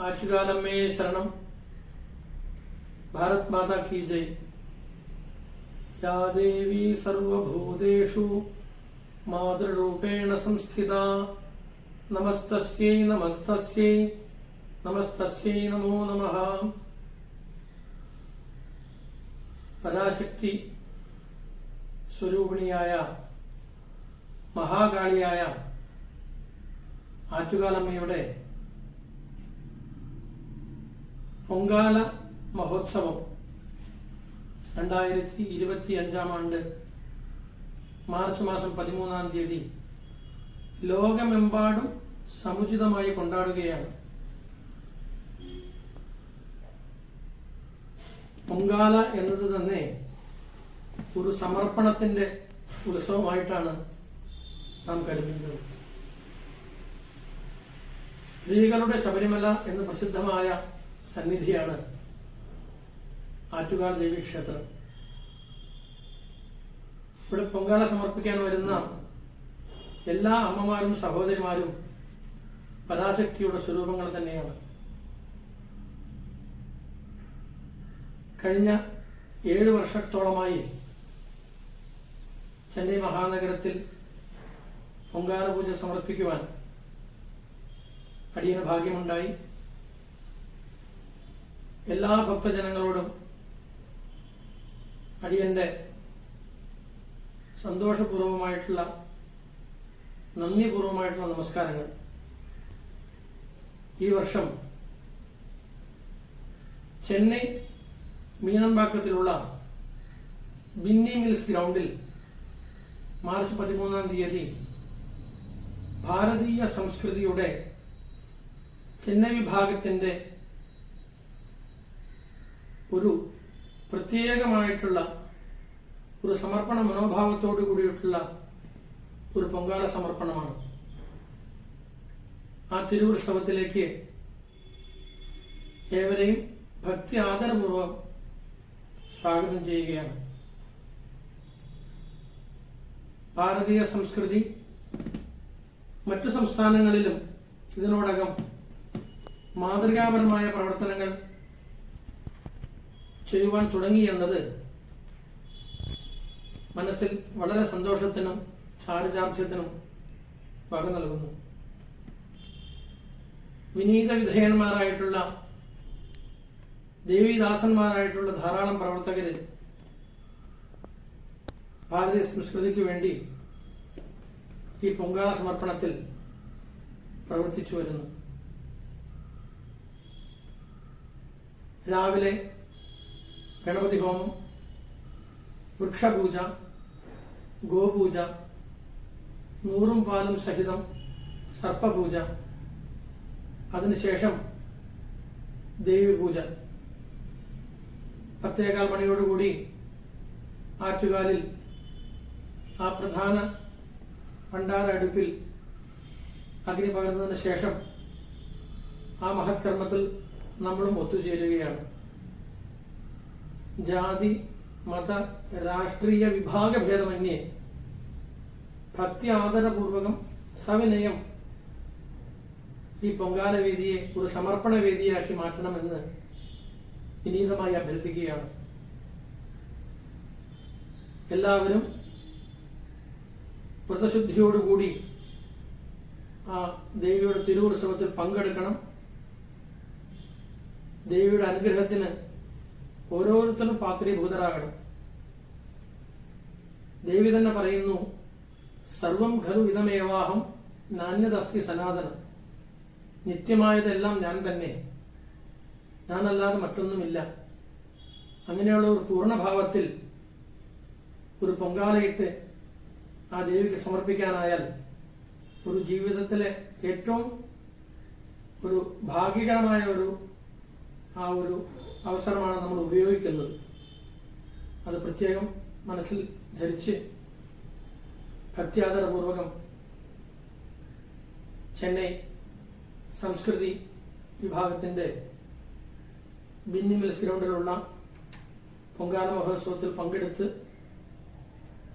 आचुकालम्मे शरणम। भारत माता की जय। या देवी सर्वभूतेषु मातृरूपेण संस्थिता नमस्तस्यै नमस्तस्यै नमस्तस्यै नमो नमः। പരാശക്തി സ്വരൂപിണിയായ മഹാകാളിയായ ആറ്റുകാലമ്മയുടെ പൊങ്കാല മഹോത്സവം 2025 മാർച്ച് മാസം 13 തീയതി ലോകമെമ്പാടും സമുചിതമായി കൊണ്ടാടുകയാണ്. പൊങ്കാല എന്നത് തന്നെ ഒരു സമർപ്പണത്തിന്റെ ഉത്സവമായിട്ടാണ് നാം കരുതുന്നത്. സ്ത്രീകളുടെ ശബരിമല എന്ന് പ്രസിദ്ധമായ സന്നിധിയാണ് ആറ്റുകാൽ ദേവീക്ഷേത്രം. ഇവിടെ പൊങ്കാല സമർപ്പിക്കാൻ വരുന്ന എല്ലാ അമ്മമാരും സഹോദരിമാരും പരാശക്തിയുടെ സ്വരൂപങ്ങൾ തന്നെയാണ്. കഴിഞ്ഞ 7 വർഷത്തോളമായി ചെന്നൈ മഹാനഗരത്തിൽ പൊങ്കാല പൂജ സമർപ്പിക്കുവാൻ അടിയന് ഭാഗ്യമുണ്ടായി. എല്ലാ ഭക്തജനങ്ങളോടും അടിയന്റെ സന്തോഷപൂർവമായിട്ടുള്ള നന്ദിപൂർവമായിട്ടുള്ള നമസ്കാരങ്ങൾ. ഈ വർഷം ചെന്നൈ മീനമ്പാക്കത്തിലുള്ള ബിന്നി മിൽസ് ഗ്രൗണ്ടിൽ മാർച്ച് 13 തീയതി ഭാരതീയ സംസ്കൃതിയുടെ ചെന്നൈ വിഭാഗത്തിന്റെ ഒരു പ്രത്യേകമായിട്ടുള്ള ഒരു സമർപ്പണ മനോഭാവത്തോടു കൂടിയിട്ടുള്ള ഒരു പൊങ്കാല സമർപ്പണമാണ്. ആ തിരുവുത്സവത്തിലേക്ക് ഏവരെയും ഭക്തി ആദരപൂർവ്വം സ്വാഗതം ചെയ്യുകയാണ്. ഭാരതീയ സംസ്കൃതി മറ്റു സംസ്ഥാനങ്ങളിലും ഇതിനോടകം മാതൃകാപരമായ പ്രവർത്തനങ്ങൾ ചെയ്യുവാൻ തുടങ്ങി എന്നത് മനസ്സിൽ വളരെ സന്തോഷത്തിനും ചാരിതാർത്ഥ്യത്തിനും വക നൽകുന്നു. വിനീത വിധേയന്മാരായിട്ടുള്ള ദേവീദാസന്മാരായിട്ടുള്ള ധാരാളം പ്രവർത്തകര് ഭാരതീയ സംസ്കൃതിക്ക് വേണ്ടി ഈ പൊങ്കാല സമർപ്പണത്തിൽ പ്രവർത്തിച്ചു വരുന്നു. രാവിലെ ഗണപതി ഹോമം, വൃക്ഷപൂജ, ഗോപൂജ, 100 പാലും സഹിതം സർപ്പപൂജ, അതിനുശേഷം ദേവീപൂജ. 10:15 മണിയോടുകൂടി ആറ്റുകാലിൽ ആ പ്രധാന ഭണ്ഡാര അടുപ്പിൽ അഗ്നി പകർന്നതിന് ശേഷം ആ മഹത്കർമ്മത്തിൽ നമ്മളും ഒത്തുചേരുകയാണ്. ജാതി മത രാഷ്ട്രീയ വിഭാഗഭേദമന്യേ ഭക്തി ആദരപൂർവകം സവിനയം ഈ പൊങ്കാല വേദിയെ ഒരു സമർപ്പണ വേദിയാക്കി മാറ്റണമെന്ന് വിനീതമായി അഭ്യർത്ഥിക്കുകയാണ്. എല്ലാവരും വ്രതശുദ്ധിയോടുകൂടി ആ ദേവിയുടെ തിരുവുത്സവത്തിൽ പങ്കെടുക്കണം. ദേവിയുടെ അനുഗ്രഹത്തിന് ഓരോരുത്തരും പാത്രീഭൂതരാകണം. ദേവി തന്നെ പറയുന്നു, സർവം ഖലു ഇതമേവാഹം നാന്യതസ്തി സനാതനം. നിത്യമായതെല്ലാം ഞാൻ തന്നെ, ഞാനല്ലാതെ മറ്റൊന്നുമില്ല. അങ്ങനെയുള്ള ഒരു പൂർണ്ണഭാവത്തിൽ ഒരു പൊങ്കാലയിട്ട് ആ ദേവിക്ക് സമർപ്പിക്കാനായാൽ ഒരു ജീവിതത്തിലെ ഏറ്റവും ഒരു ഭാഗ്യകരമായ ഒരു അവസരമാണ് നമ്മൾ ഉപയോഗിക്കുന്നത്. അത് പ്രത്യേകം മനസ്സിൽ ധരിച്ച് ഭക്തിയാദരപൂർവകം ചെന്നൈ സംസ്കൃതി വിഭാഗത്തിന്റെ ബിന്നി മിൽസ് ഗ്രൗണ്ടിലുള്ള പൊങ്കാല മഹോത്സവത്തിൽ പങ്കെടുത്ത്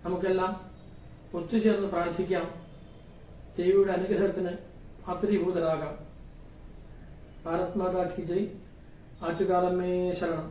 നമുക്കെല്ലാം ഒത്തുചേർന്ന് പ്രാർത്ഥിക്കാം. ദേവിയുടെ അനുഗ്രഹത്തിന് പാത്രീഭൂതരാകാം. ഭാരത് മാതാ കി ജയ്. ആറ്റുകാലമ്മേ ശരണം.